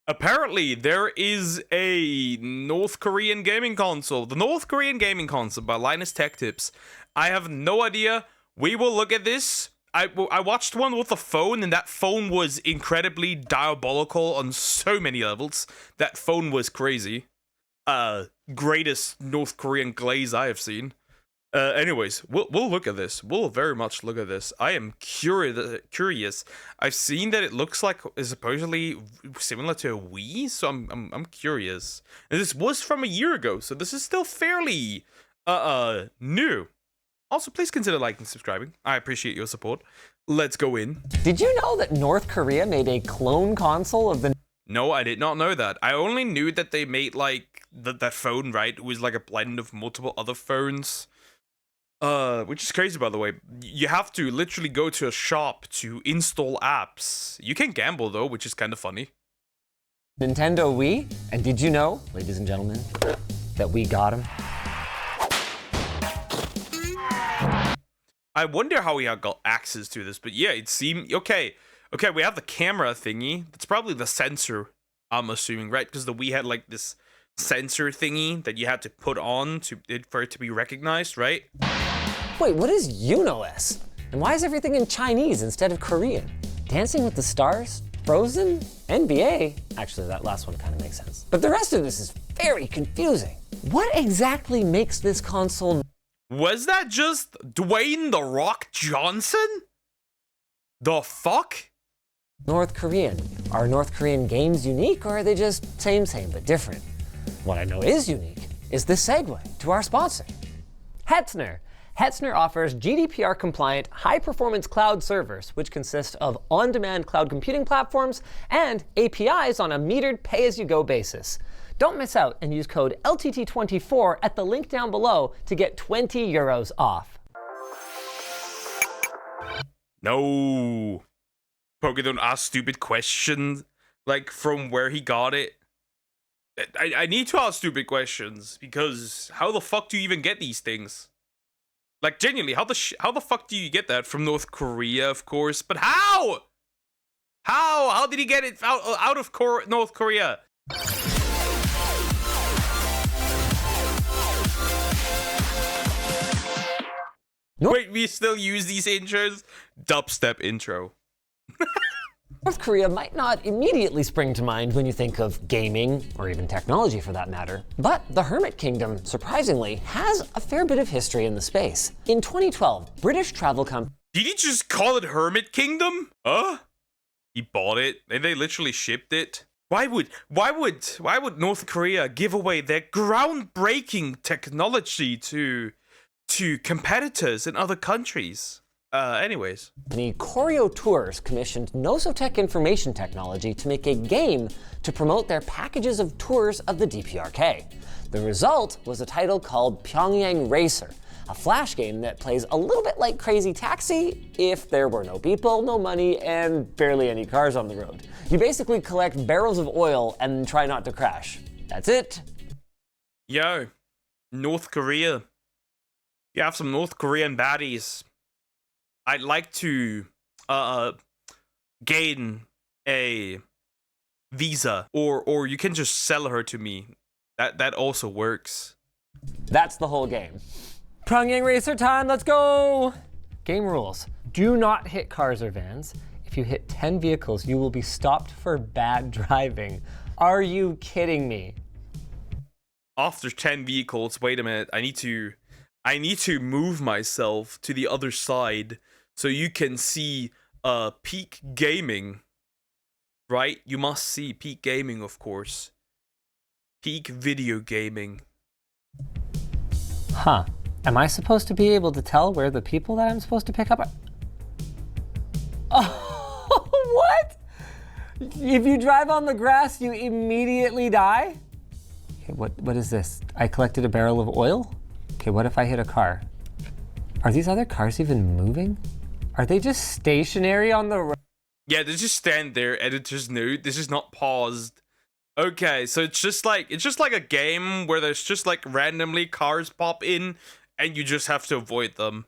Apparently, there is a North Korean gaming console. The North Korean gaming console by Linus Tech Tips. I have no idea. We will look at this. I watched one with a phone, and that phone was incredibly diabolical on so many levels. That phone was crazy. Greatest North Korean glaze I have seen. Anyways, we'll look at this. We'll very much look at this. I am curious. I've seen that it looks like is supposedly similar to a Wii, so I'm curious. And this was from a year ago, so this is still fairly new. Also, please consider liking and subscribing. I appreciate your support. Let's go in. Did you know that North Korea made a clone console of the... No, I did not know that. I only knew that they made like that phone, right? It was like a blend of multiple other phones. Which is crazy, by the way. You have to literally go to a shop to install apps. You can gamble, though, which is kind of funny. Nintendo Wii? And did you know, ladies and gentlemen, that we got him? I wonder how he got access to this, but yeah, it seemed... Okay, we have the camera thingy. That's probably the sensor, I'm assuming, right? Because the Wii had, like, this sensor thingy that you had to put on for it to be recognized, right? Wait, what is UNOS? And why is everything in Chinese instead of Korean? Dancing with the Stars? Frozen? NBA? Actually, that last one kind of makes sense. But the rest of this is very confusing. What exactly makes this console... Was that just Dwayne "The Rock" Johnson? The fuck? North Korean? Are North Korean games unique, or are they just same but different? What I know is unique is the segue to our sponsor, Hetzner. Hetzner offers GDPR-compliant, high-performance cloud servers, which consist of on-demand cloud computing platforms and APIs on a metered pay-as-you-go basis. Don't miss out and use code LTT24 at the link down below to get 20 euros off. No. Poke don't ask stupid questions, like, from where he got it. I need to ask stupid questions, because how the fuck do you even get these things? Like, genuinely, how the fuck do you get that? From North Korea, of course, but how? How did he get it out of North Korea? Wait, we still use these intros? Dubstep intro. North Korea might not immediately spring to mind when you think of gaming, or even technology for that matter. But the Hermit Kingdom, surprisingly, has a fair bit of history in the space. In 2012, British travel company... Did he just call it Hermit Kingdom? He bought it, and they literally shipped it. Why would North Korea give away their groundbreaking technology to competitors in other countries? Anyways. The Choreo Tours commissioned Nosotech Information Technology to make a game to promote their packages of tours of the DPRK. The result was a title called Pyongyang Racer, a flash game that plays a little bit like Crazy Taxi if there were no people, no money, and barely any cars on the road. You basically collect barrels of oil and try not to crash. That's it. Yo, North Korea. You have some North Korean baddies. I'd like to gain a visa, or you can just sell her to me. That also works. That's the whole game. Pyongyang Racer time, let's go! Game rules. Do not hit cars or vans. If you hit 10 vehicles, you will be stopped for bad driving. Are you kidding me? After 10 vehicles, wait a minute, I need to move myself to the other side so you can see peak gaming, right? You must see peak gaming, of course. Peak video gaming. Huh. Am I supposed to be able to tell where the people that I'm supposed to pick up are? Oh, what? If you drive on the grass, you immediately die? Okay, what is this? I collected a barrel of oil? Okay, what if I hit a car? Are these other cars even moving? Are they just stationary on the road? Yeah, they just stand there, editor's note. This is not paused. Okay, so it's just like a game where there's just like randomly cars pop in and you just have to avoid them.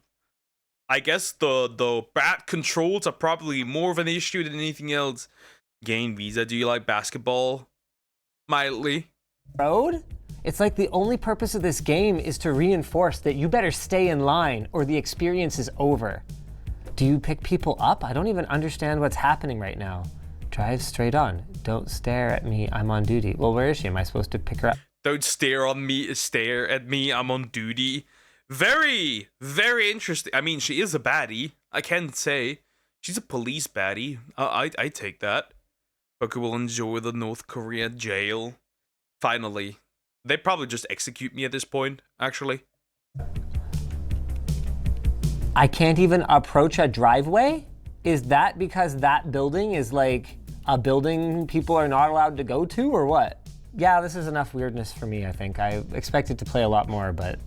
I guess the bad controls are probably more of an issue than anything else. Gain visa. Do you like basketball? Mildly. Road? It's like the only purpose of this game is to reinforce that you better stay in line or the experience is over. Do you pick people up? I don't even understand what's happening right now. Drive straight on. Don't stare at me, I'm on duty. Well, where is she? Am I supposed to pick her up? Don't stare at me, I'm on duty. Very, very interesting. I mean, she is a baddie. I can say. She's a police baddie. I take that. Poku will enjoy the North Korea jail. Finally. They probably just execute me at this point, actually. I can't even approach a driveway? Is that because that building is like a building people are not allowed to go to, or what? Yeah, this is enough weirdness for me, I think. I expected to play a lot more, but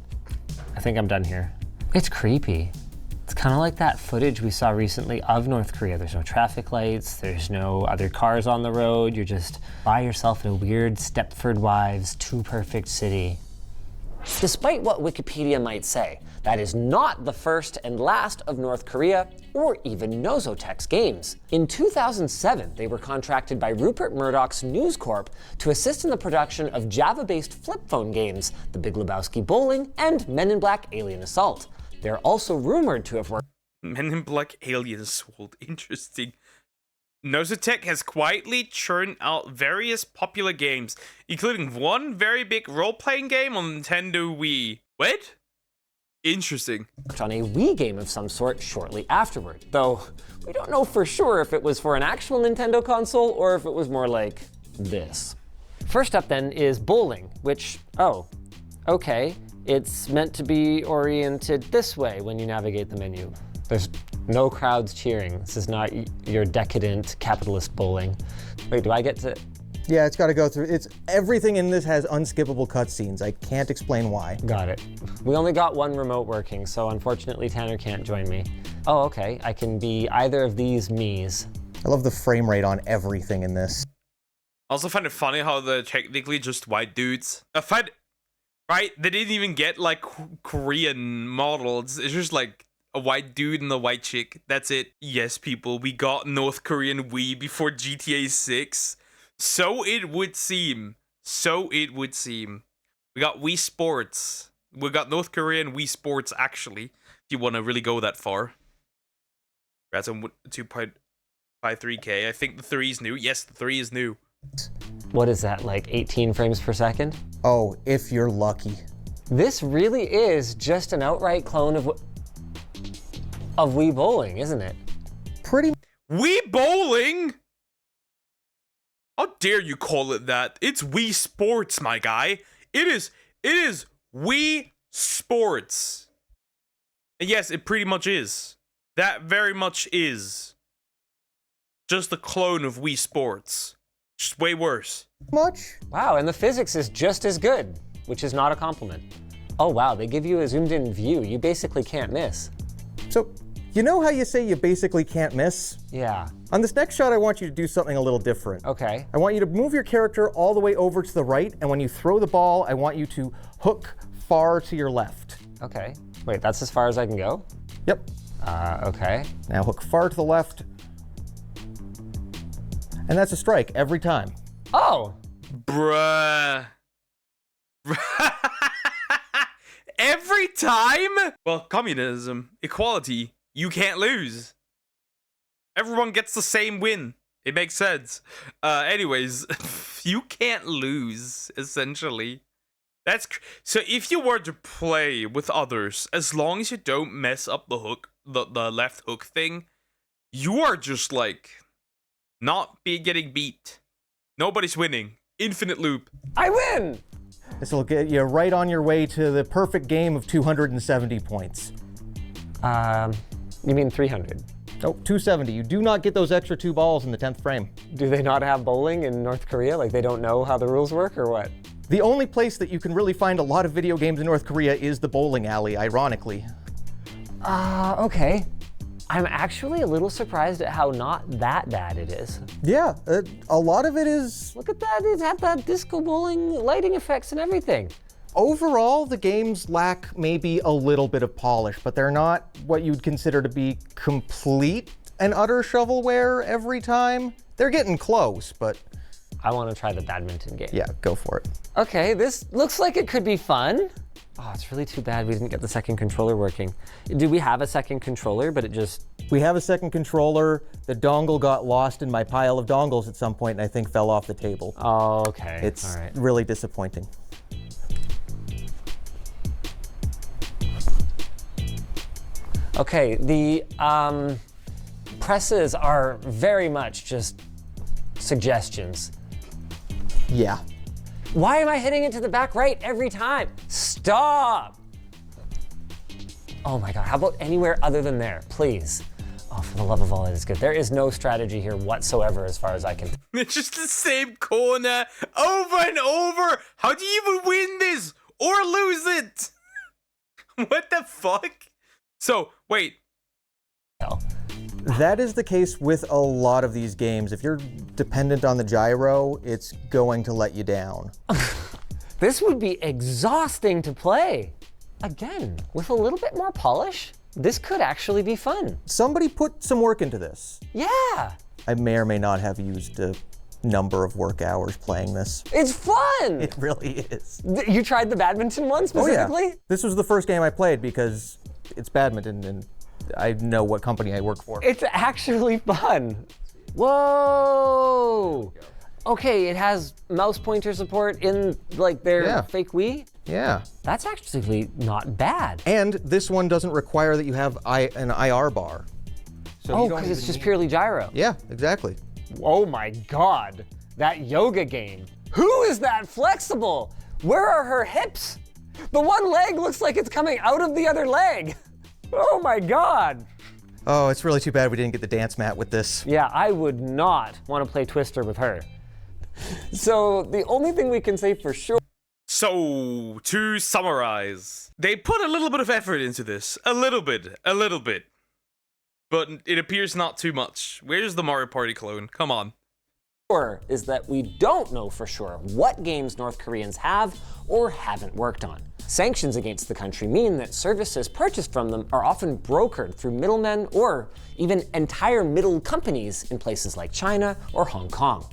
I think I'm done here. It's creepy. It's kind of like that footage we saw recently of North Korea. There's no traffic lights, there's no other cars on the road. You're just by yourself in a weird Stepford Wives, Too Perfect city. Despite what Wikipedia might say, that is not the first and last of North Korea or even Nozotech's games. In 2007, they were contracted by Rupert Murdoch's News Corp to assist in the production of Java-based flip phone games, The Big Lebowski Bowling and Men in Black Alien Assault. They're also rumored to have worked. Men in Black Alien Assault. Interesting. Nozotech has quietly churned out various popular games, including one very big role-playing game on Nintendo Wii. What? Interesting. On a Wii game of some sort shortly afterward, though we don't know for sure if it was for an actual Nintendo console or if it was more like this. First up then is bowling, which, oh, okay. It's meant to be oriented this way when you navigate the menu. There's no crowds cheering. This is not your decadent capitalist bowling. Wait, do I get to? Yeah, it's got to go through. It's everything in this has unskippable cutscenes. I can't explain why. Got it. We only got one remote working, so unfortunately Tanner can't join me. Oh, okay. I can be either of these me's. I love the frame rate on everything in this. I also find it funny how they're technically just white dudes. Right? They didn't even get like Korean models. It's just like a white dude and a white chick. That's it. Yes, people, we got North Korean Wii before GTA 6. So it would seem. So it would seem. We got Wii Sports. We got North Korean Wii Sports, actually. If you want to really go that far. That's on 2.53K. I think the 3 is new. Yes, the 3 is new. What is that, like 18 frames per second? Oh, if you're lucky. This really is just an outright clone of Wii Bowling, isn't it? Pretty. Wii Bowling? How dare you call it that? It's Wii Sports, my guy. It is Wii Sports. And yes, it pretty much is. That very much is. Just a clone of Wii Sports. Just way worse. Much? Wow, and the physics is just as good, which is not a compliment. Oh wow, they give you a zoomed in view. You basically can't miss. So, you know how you say you basically can't miss? Yeah. On this next shot, I want you to do something a little different. Okay. I want you to move your character all the way over to the right, and when you throw the ball, I want you to hook far to your left. Okay. Wait, that's as far as I can go? Yep. Okay. Now hook far to the left. And that's a strike every time. Oh! Bruh. Every time? Well, communism, equality, you can't lose. Everyone gets the same win. It makes sense. Anyways, you can't lose, essentially. So if you were to play with others, as long as you don't mess up the hook, the left hook thing, you are just like getting beat. Nobody's winning. Infinite loop. I win! This will get you right on your way to the perfect game of 270 points. You mean 300? Oh, 270. You do not get those extra 2 balls in the 10th frame. Do they not have bowling in North Korea? Like they don't know how the rules work or what? The only place that you can really find a lot of video games in North Korea is the bowling alley, ironically. Okay. I'm actually a little surprised at how not that bad it is. Yeah, a lot of it is... Look at that, it's had that disco bowling lighting effects and everything. Overall, the games lack maybe a little bit of polish, but they're not what you'd consider to be complete and utter shovelware every time. They're getting close, but I want to try the badminton game. yeah, go for it. Okay, this looks like it could be fun. Oh, it's really too bad we didn't get the second controller working. Do we have a second controller, but it just... We have a second controller. The dongle got lost in my pile of dongles at some point and I think fell off the table. Oh, okay. It's all right. really disappointing. Okay, the presses are very much just suggestions. Yeah. Why am I hitting it to the back right every time? Stop! Oh my God, how about anywhere other than there, please? Oh, for the love of all that is good. There is no strategy here whatsoever as far as I can. It's just the same corner over and over. How do you even win this or lose it? What the fuck? So, wait. tell. That is the case with a lot of these games. If you're dependent on the gyro, it's going to let you down. This would be exhausting to play. Again, with a little bit more polish, this could actually be fun. Somebody put some work into this. Yeah, I may or may not have used a number of work hours playing this. it's fun. It really is. You tried the badminton one specifically? Oh yeah. This was the first game I played because it's badminton and I know what company I work for. It's actually fun. Whoa. Okay, it has mouse pointer support in like their Yeah. fake Wii. Yeah. That's actually not bad. And this one doesn't require that you have an IR bar. So Oh, you don't because it's even just need- purely gyro. Yeah, exactly. Oh my God, that yoga game. Who is that flexible? Where are her hips? The one leg looks like it's coming out of the other leg. Oh my God. Oh, it's really too bad we didn't get the dance mat with this. Yeah, I would not want to play Twister with her. So the only thing we can say for sure. So, to summarize, they put a little bit of effort into this. A little bit. But it appears not too much. Where's the Mario Party clone? Come on. Is that we don't know for sure what games North Koreans have or haven't worked on. Sanctions against the country mean that services purchased from them are often brokered through middlemen or even entire middle companies in places like China or Hong Kong.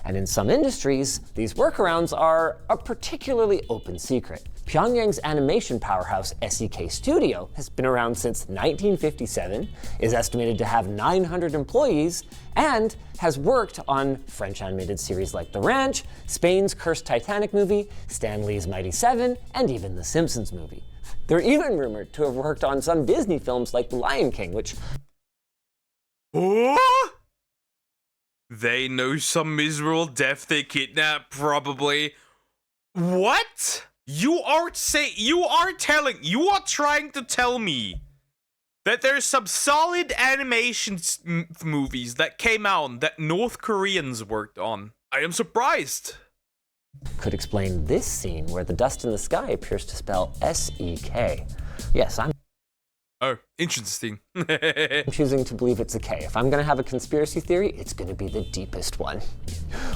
And in some industries, these workarounds are a particularly open secret. Pyongyang's animation powerhouse SEK Studio has been around since 1957, is estimated to have 900 employees, and has worked on French animated series like The Ranch, Spain's Cursed Titanic movie, Stan Lee's Mighty Seven, and even The Simpsons movie. They're even rumored to have worked on some Disney films like The Lion King, which... Oh? They know some miserable death they kidnapped, probably. What? You are trying to tell me that there's some solid animation movies that came out that North Koreans worked on. I am surprised. could explain this scene where the dust in the sky appears to spell S-E-K. Yes, I'm Oh, interesting. choosing to believe it's a K. If I'm gonna have a conspiracy theory, it's gonna be the deepest one.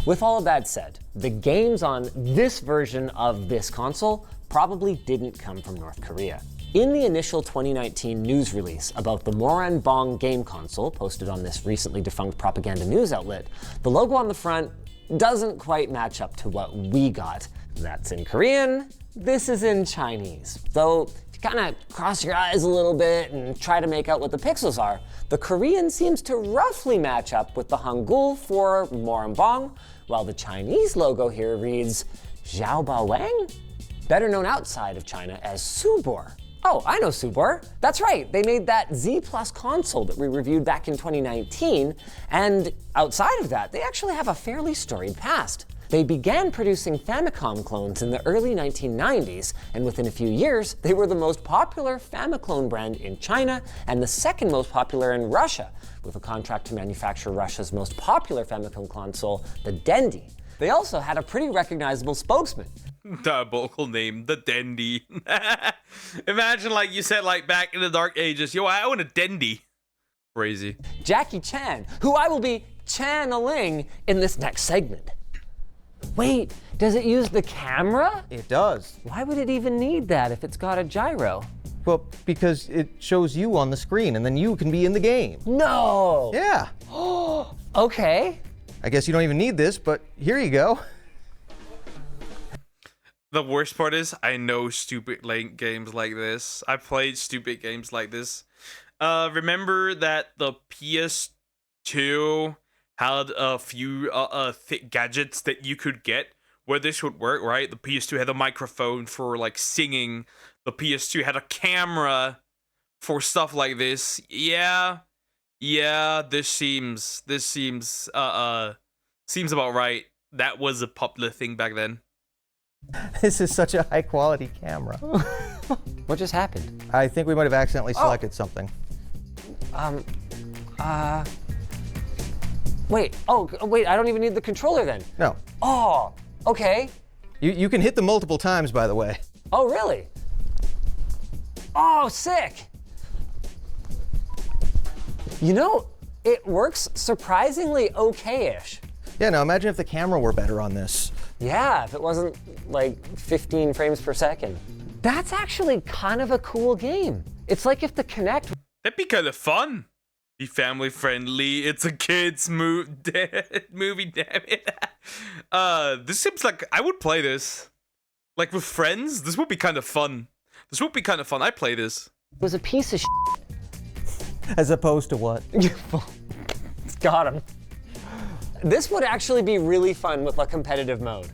With all of that said, the games on this version of this console probably didn't come from North Korea. In the initial 2019 news release about the Moranbong game console, posted on this recently defunct propaganda news outlet, the logo on the front doesn't quite match up to what we got. That's in Korean, this is in Chinese. Though, kind of cross your eyes a little bit and try to make out what the pixels are, the Korean seems to roughly match up with the Hangul for Moranbong, while the Chinese logo here reads Xiaobaowang, better known outside of China as Subor. Oh, I know Subor. That's right, they made that Z Plus console that we reviewed back in 2019, and outside of that, they actually have a fairly storied past. They began producing Famicom clones in the early 1990s, and within a few years, they were the most popular Famiclone brand in China and the second most popular in Russia, with a contract to manufacture Russia's most popular Famicom console, the Dendy. They also had a pretty recognizable spokesman. Diabolical name, the Dendy. Imagine like you said like back in the dark ages, yo, I own a Dendy. Crazy. Jackie Chan, who I will be channeling in this next segment. Wait, does it use the camera? It does. Why would it even need that if it's got a gyro? Well, because it shows you on the screen and then you can be in the game. No! Yeah. Okay. I guess you don't even need this, but here you go. The worst part is, I know stupid games like this. I played stupid games like this. Remember that the PS2 had a few thick gadgets that you could get where this would work, right? The PS2 had a microphone for like singing. The PS2 had a camera for stuff like this. Yeah, this seems about right. That was a popular thing back then. This is such a high quality camera. What just happened? I think we might have accidentally selected something. Wait, wait, I don't even need the controller then. No. Oh, okay. You can hit them multiple times, by the way. Oh, really? Oh, sick. You know, it works surprisingly okay-ish. Yeah, now imagine if the camera were better on this. Yeah, if it wasn't like 15 frames per second. That's actually kind of a cool game. It's like if the Kinect... That'd be kind of fun. Be family friendly. It's a kids movie, damn it. This seems like I would play this. Like with friends, this would be kind of fun. I'd play this. was a piece of shit. As opposed to what? Got him. This would actually be really fun with a competitive mode.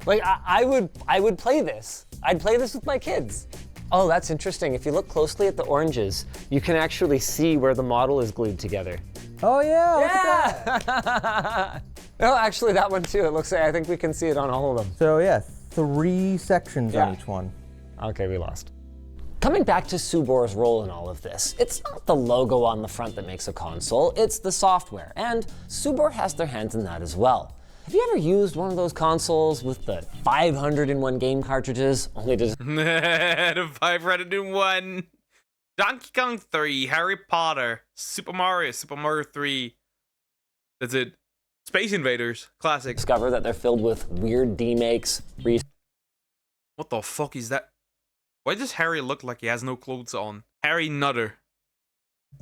Like, I would play this. I'd play this with my kids. Oh, that's interesting. If you look closely at the oranges, you can actually see where the model is glued together. Oh yeah, look Yeah! at that. No, actually that one too. It looks like, I think we can see it on all of them. So yeah, 3 sections Yeah. on each one. Okay, we lost. Coming back to Subor's role in all of this, it's not the logo on the front that makes a console, it's the software, and Subor has their hands in that as well. Have you ever used one of those consoles with the 501 game cartridges, only to... The 501. Donkey Kong 3, Harry Potter, Super Mario 3. That's it. Space Invaders, classic. discover that they're filled with weird demakes, What the fuck is that? Why does Harry look like he has no clothes on? Harry Nutter.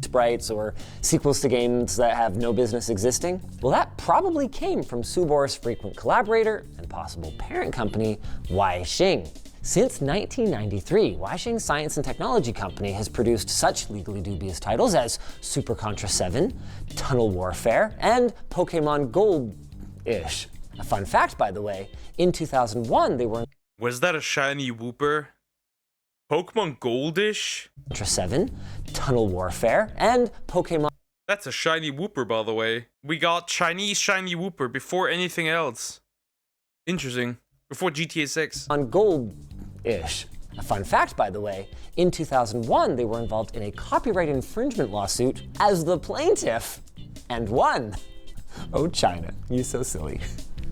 sprites, or sequels to games that have no business existing? Well, that probably came from Subor's frequent collaborator and possible parent company, Weisheng. Since 1993, Weisheng Science and Technology Company has produced such legally dubious titles as Super Contra 7, Tunnel Warfare, and Pokemon Gold-ish. A fun fact, by the way, in 2001 they were Was that a shiny whooper? Pokemon Goldish? Contra 7, Tunnel Warfare, and Pokemon That's a shiny whooper, by the way. We got Chinese shiny whooper before anything else. Interesting. Before GTA 6. on Gold-ish. A fun fact, by the way, in 2001 they were involved in a copyright infringement lawsuit as the plaintiff and won. Oh, China, you so silly.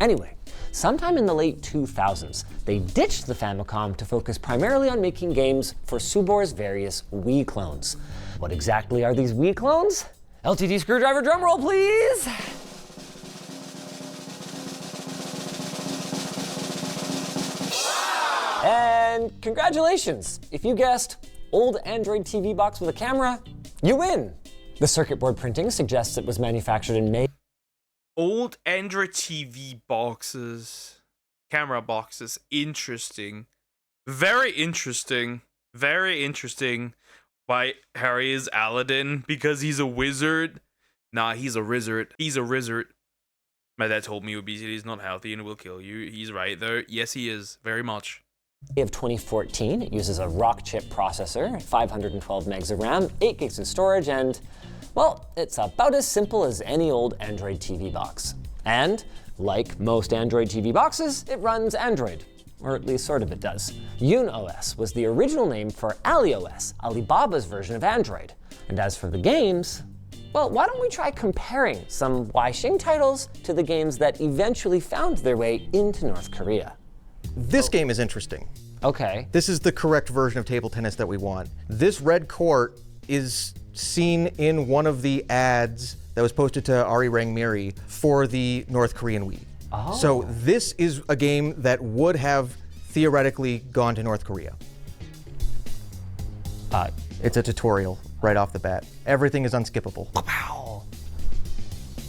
Anyway, sometime in the late 2000s, they ditched the Famicom to focus primarily on making games for Subor's various Wii clones. What exactly are these Wii clones? LTD screwdriver drumroll, please! And congratulations! If you guessed old Android TV box with a camera, you win! The circuit board printing suggests it was manufactured in May. Old Android TV boxes. Camera boxes. Interesting. Very interesting. Very interesting. Why Harry is Aladdin? Because he's a wizard? Nah, he's a rizzard. He's a rizzard. My dad told me obesity is not healthy and will kill you. He's right though. Yes, he is. Very much. Of 2014, it uses a Rock chip processor, 512 megs of RAM, 8 gigs of storage, and, well, it's about as simple as any old Android TV box. And, like most Android TV boxes, it runs Android, or at least sort of it does. YunOS was the original name for AliOS, Alibaba's version of Android. And as for the games, well, why don't we try comparing some Weisheng titles to the games that eventually found their way into North Korea? This game is interesting. Okay. This is the correct version of table tennis that we want. This red court is seen in one of the ads that was posted to Ari Rangmiri for the North Korean Wii. Oh. So this is a game that would have theoretically gone to North Korea. It's a tutorial right off the bat. Everything is unskippable. Wow.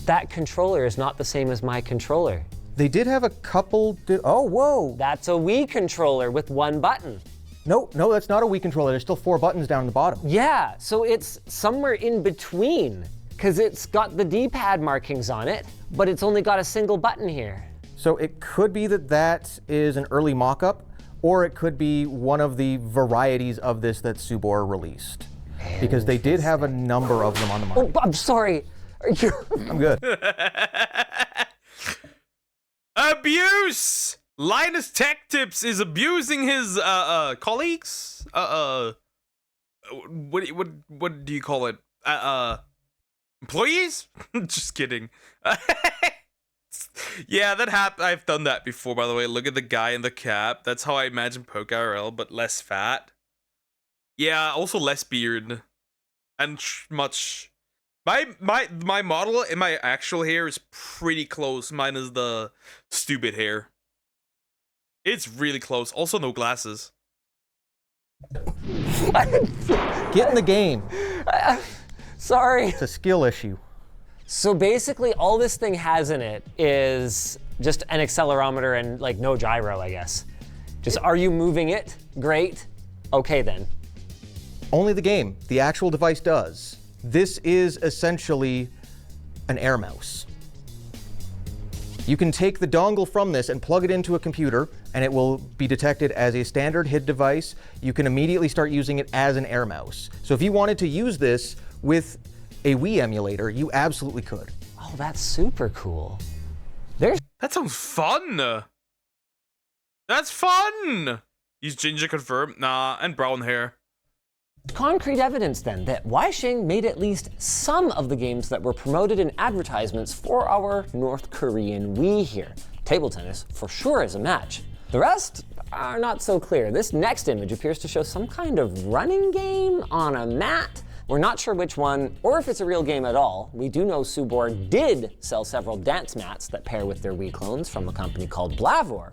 That controller is not the same as my controller. They did have a couple. Oh, whoa. That's a Wii controller with one button. No, that's not a Wii controller. There's still 4 buttons down the bottom. Yeah, so it's somewhere in between, because it's got the D-pad markings on it, but it's only got a single button here. So it could be that is an early mock-up, or it could be one of the varieties of this that Subor released. Because they did have a number of them on the market. Oh, I'm sorry. I'm good. Abuse! Linus Tech Tips is abusing his colleagues. What do you call it? Employees? Just kidding. Yeah, that happened. I've done that before, by the way. Look at the guy in the cap. That's how I imagine Poke IRL, but less fat. Yeah, also less beard, and much. My model in my actual hair is pretty close. Mine is the stupid hair. It's really close. Also, no glasses. Get in the game. Sorry. It's a skill issue. So basically, all this thing has in it is just an accelerometer and like no gyro, I guess. Just, are you moving it? Great. Okay then. Only the game. The actual device does. This is essentially an air mouse. You can take the dongle from this and plug it into a computer, and it will be detected as a standard HID device. You can immediately start using it as an air mouse. So if you wanted to use this with a Wii emulator, you absolutely could. Oh, that's super cool. That sounds fun. That's fun. He's ginger confirmed. Nah, and brown hair. Concrete evidence then that Weisheng made at least some of the games that were promoted in advertisements for our North Korean Wii here. Table tennis for sure is a match. The rest are not so clear. This next image appears to show some kind of running game on a mat. We're not sure which one, or if it's a real game at all. We do know Subor did sell several dance mats that pair with their Wii clones from a company called Blavor.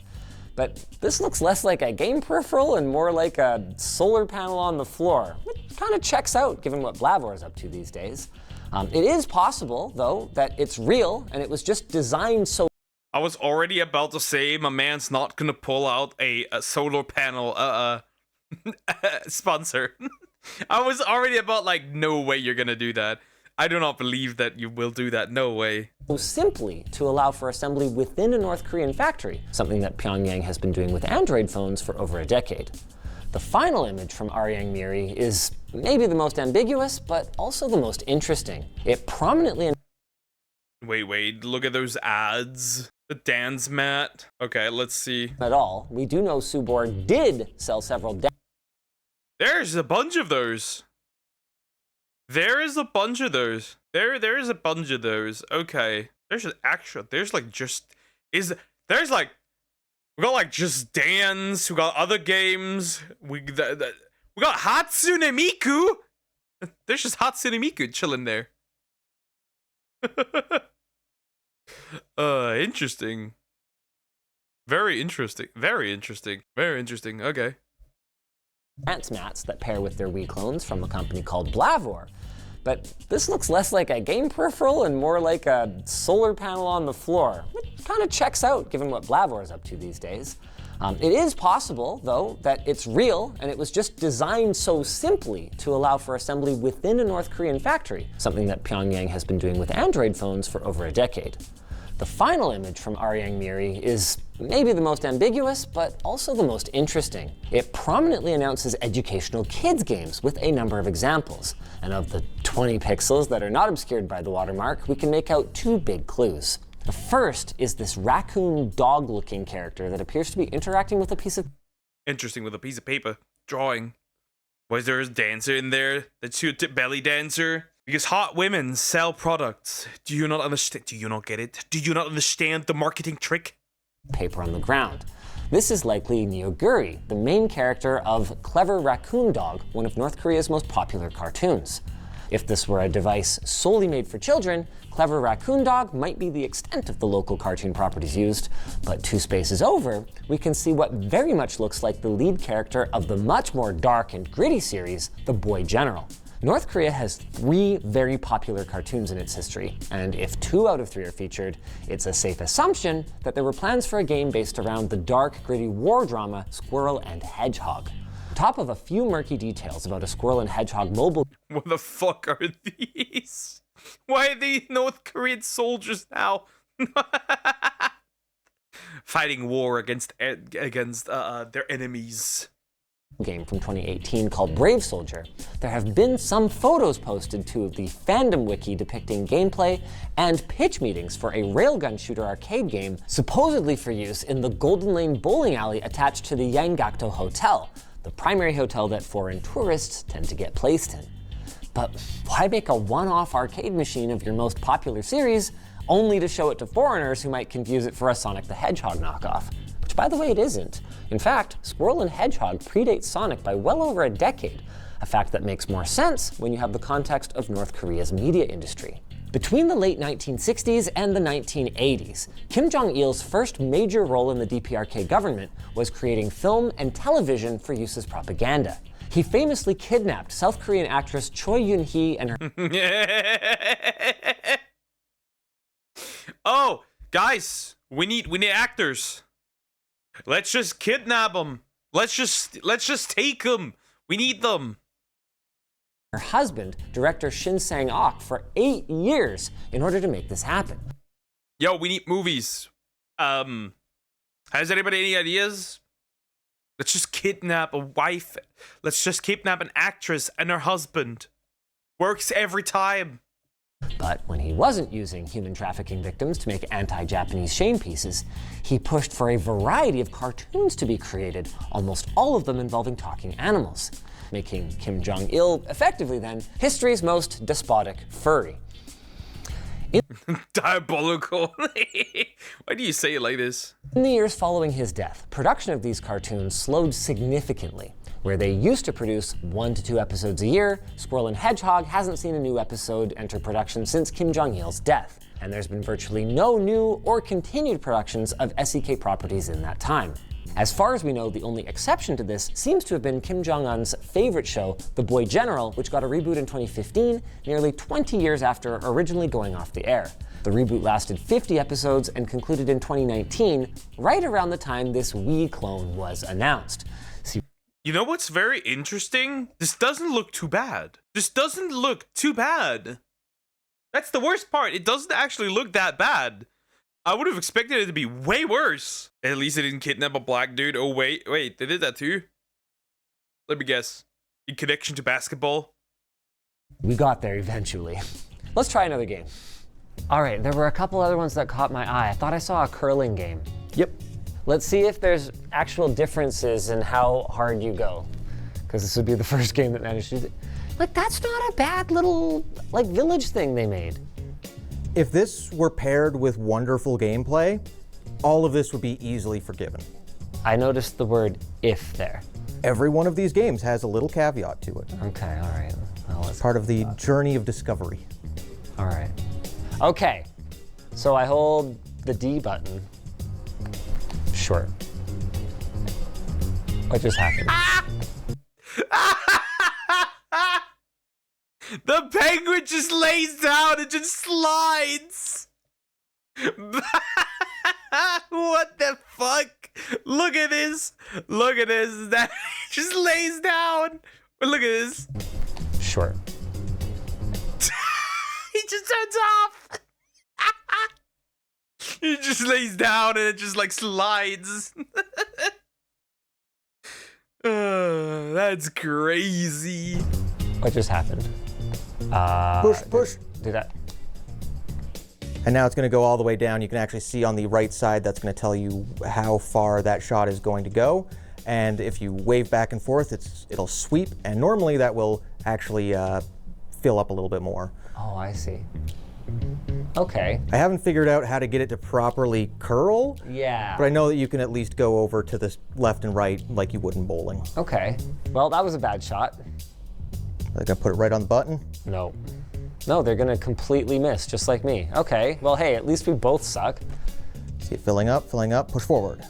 But this looks less like a game peripheral and more like a solar panel on the floor. It kind of checks out given what Blavor is up to these days. It is possible, though, that it's real and it was just designed so. I was already about to say my man's not gonna pull out a solar panel sponsor. I was already about like, no way you're gonna do that. I do not believe that you will do that, no way. Simply to allow for assembly within a North Korean factory, something that Pyongyang has been doing with Android phones for over a decade. The final image from Aryang Miri is maybe the most ambiguous, but also the most interesting. It prominently... Wait, look at those ads. The dance mat. Okay, let's see. At all, we do know Subor did sell several... There's a bunch of those. There is a bunch of those. There is a bunch of those. Okay. There's an actual. There's like just there's like we got like Just Dance. We got other games. We got Hatsune Miku. There's just Hatsune Miku chilling there. Interesting. Very interesting. Very interesting. Very interesting. Okay. Dance mats that pair with their Wii clones from a company called Blavor. But this looks less like a game peripheral and more like a solar panel on the floor. It kind of checks out given what Blavor is up to these days. It is possible, though, that it's real and it was just designed so simply to allow for assembly within a North Korean factory, something that Pyongyang has been doing with Android phones for over a decade. The final image from Aryang Miri is maybe the most ambiguous, but also the most interesting. It prominently announces educational kids games with a number of examples. And of the 20 pixels that are not obscured by the watermark, we can make out 2 big clues. The first is this raccoon dog-looking character that appears to be interacting with a piece of... Interesting, with a piece of paper. Drawing. Why is there a dancer in there? The two belly dancer? Because hot women sell products. Do you not understand? Do you not get it? Do you not understand the marketing trick? Paper on the ground. This is likely Neoguri, the main character of Clever Raccoon Dog, one of North Korea's most popular cartoons. If this were a device solely made for children, Clever Raccoon Dog might be the extent of the local cartoon properties used, but 2 spaces over, we can see what very much looks like the lead character of the much more dark and gritty series, The Boy General. North Korea has 3 very popular cartoons in its history, and if 2 out of 3 are featured, it's a safe assumption that there were plans for a game based around the dark, gritty war drama Squirrel and Hedgehog. On top of a few murky details about a Squirrel and Hedgehog mobile What the fuck are these? Why are they North Korean soldiers now? Fighting war against their enemies. game from 2018 called Brave Soldier, there have been some photos posted to the fandom wiki depicting gameplay and pitch meetings for a railgun shooter arcade game supposedly for use in the Golden Lane bowling alley attached to the Yanggakdo Hotel, the primary hotel that foreign tourists tend to get placed in. But why make a one-off arcade machine of your most popular series only to show it to foreigners who might confuse it for a Sonic the Hedgehog knockoff? Which, by the way, it isn't. In fact, Squirrel and Hedgehog predates Sonic by well over a decade, a fact that makes more sense when you have the context of North Korea's media industry. Between the late 1960s and the 1980s, Kim Jong-il's first major role in the DPRK government was creating film and television for use as propaganda. He famously kidnapped South Korean actress Choi Yoon-hee and her Oh, guys, we need actors. Let's just kidnap them. Let's just take them. We need them. her husband, director Shin Sang-ok, for 8 years in order to make this happen. Yo, we need movies. Has anybody any ideas? Let's just kidnap a wife. Let's just kidnap an actress and her husband. Works every time. But when he wasn't using human trafficking victims to make anti-Japanese shame pieces, he pushed for a variety of cartoons to be created, almost all of them involving talking animals, making Kim Jong-il effectively then history's most despotic furry. Diabolical. Why do you say it like this? In the years following his death, production of these cartoons slowed significantly. Where they used to produce 1 to 2 episodes a year, Squirrel and Hedgehog hasn't seen a new episode enter production since Kim Jong-il's death, and there's been virtually no new or continued productions of SEK properties in that time. As far as we know, the only exception to this seems to have been Kim Jong-un's favorite show, The Boy General, which got a reboot in 2015, nearly 20 years after originally going off the air. The reboot lasted 50 episodes and concluded in 2019, right around the time this Wii clone was announced. You know what's very interesting? This doesn't look too bad. This doesn't look too bad. That's the worst part. It doesn't actually look that bad. I would have expected it to be way worse. At least they didn't kidnap a black dude. Oh, wait, they did that too? Let me guess. In connection to basketball? We got there eventually. Let's try another game. All right, there were a couple other ones that caught my eye. I thought I saw a curling game. Yep. Let's see if there's actual differences in how hard you go. Because this would be the first game that managed to do it. Like, that's not a bad little, like, village thing they made. If this were paired with wonderful gameplay, all of this would be easily forgiven. I noticed the word if there. Every one of these games has a little caveat to it. Okay, all right. Well, let's Part of the journey of discovery. All right. Okay, so I hold the D button. Short. What just happened? The penguin just lays down and just slides. What the fuck? Look at this. Look at this. That just lays down. Look at this. Short. He just turns off. He just lays down and it just like slides. That's crazy. What just happened? Push. Do that. And now it's going to go all the way down. You can actually see on the right side, that's going to tell you how far that shot is going to go. And if you wave back and forth, it'll sweep. And normally that will actually fill up a little bit more. Oh, I see. Okay. I haven't figured out how to get it to properly curl. Yeah. But I know that you can at least go over to the left and right like you would in bowling. Okay. Well, that was a bad shot. They're going to put it right on the button. No. No, they're gonna completely miss, just like me. Okay, well, hey, at least we both suck. See it filling up, push forward.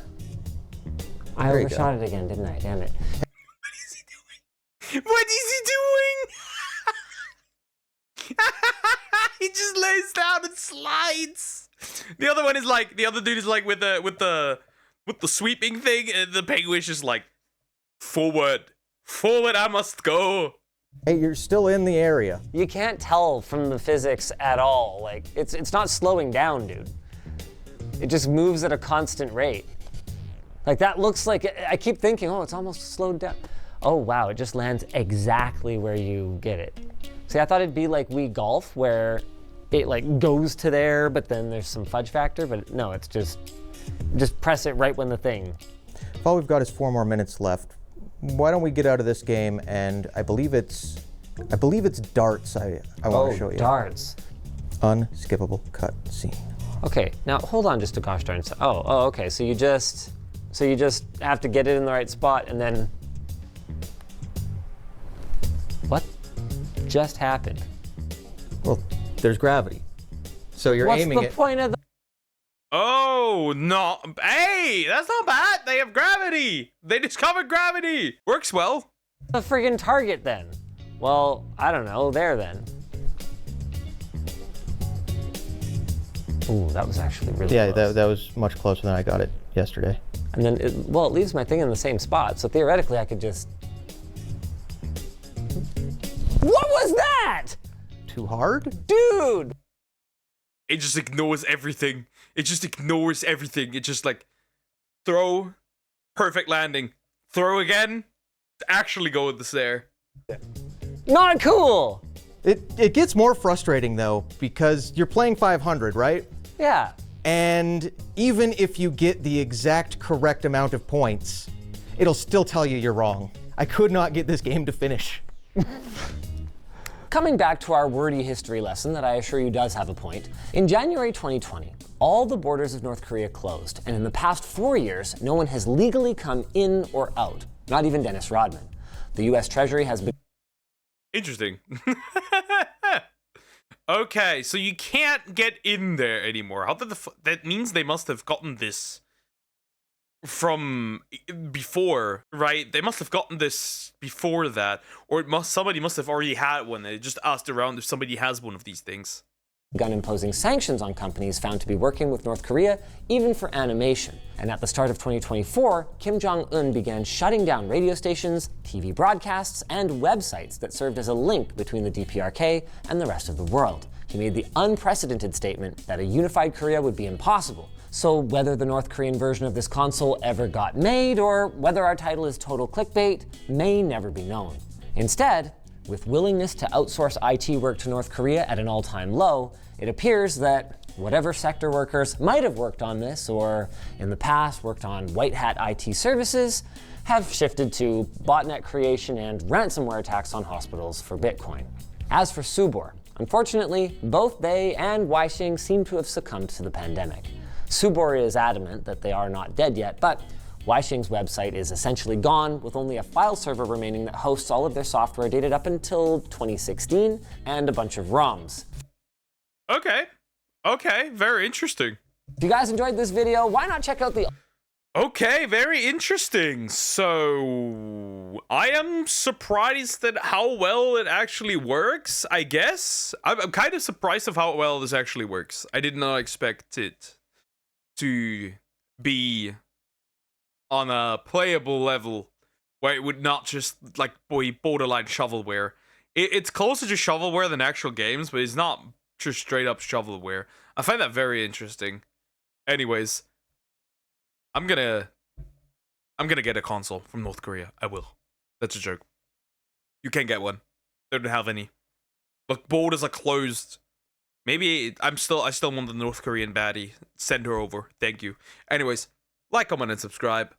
I There you overshot it again, didn't I? Damn it. What is he doing? What is he doing? He just lays down and slides. The other one is like, the other dude is like with the sweeping thing, and the penguin's just like, forward, I must go. Hey, you're still in the area. You can't tell from the physics at all. Like, it's not slowing down, dude. It just moves at a constant rate. Like, that looks like, I keep thinking, oh, it's almost slowed down. Oh, wow, it just lands exactly where you get it. See, I thought it'd be like Wii Golf, where it like goes to there, but then there's some fudge factor, but no, it's just press it right when the thing. If all we've got is 4 more minutes left, why don't we get out of this game, and I believe it's darts I want to show you. Darts. Unskippable cut scene. Okay, now hold on just a gosh darn second. Oh, okay, so you just have to get it in the right spot, and then, what just happened? Well, there's gravity. So you're aiming it. What's the point of the... Oh, no. Hey, that's not bad. They have gravity. They discovered gravity. Works well. The friggin' target then? Well, I don't know, there then. Ooh, that was actually really close. Yeah, that was much closer than I got it yesterday. And then, it leaves my thing in the same spot, so theoretically I could just... What was that? Too hard? Dude! It just ignores everything. It just ignores everything. It just like, throw, perfect landing, throw again, actually go with the snare. Not cool! It gets more frustrating though, because you're playing 500, right? Yeah. And even if you get the exact correct amount of points, it'll still tell you you're wrong. I could not get this game to finish. Coming back to our wordy history lesson that I assure you does have a point, in January 2020, all the borders of North Korea closed, and in the past 4 years, no one has legally come in or out, not even Dennis Rodman. The US Treasury has been... Interesting. Okay, so you can't get in there anymore. How did that means they must have gotten this from before, right? They must have gotten this before that, or somebody must have already had one. They just asked around if somebody has one of these things. Begun imposing sanctions on companies found to be working with North Korea, even for animation. And at the start of 2024, Kim Jong-un began shutting down radio stations, TV broadcasts, and websites that served as a link between the DPRK and the rest of the world. He made the unprecedented statement that a unified Korea would be impossible. So whether the North Korean version of this console ever got made, or whether our title is total clickbait, may never be known. Instead, with willingness to outsource IT work to North Korea at an all-time low, it appears that whatever sector workers might have worked on this, or in the past worked on white hat IT services, have shifted to botnet creation and ransomware attacks on hospitals for Bitcoin. As for Subor, unfortunately, both they and Weisheng seem to have succumbed to the pandemic. Subor is adamant that they are not dead yet, but Weisheng's website is essentially gone, with only a file server remaining that hosts all of their software dated up until 2016, and a bunch of ROMs. Okay, very interesting. If you guys enjoyed this video, why not check out the... Okay, very interesting. So, I am surprised at how well it actually works, I guess. I'm kind of surprised of how well this actually works. I did not expect it to be on a playable level where it would not just like borderline shovelware. It's closer to shovelware than actual games, but it's not just straight up shovelware. I find that very interesting. Anyways, I'm gonna get a console from North Korea. I will. That's a joke. You can't get one. They don't have any. Look, borders are closed. Maybe I still want the North Korean baddie. Send her over. Thank you. Anyways, like, comment, and subscribe.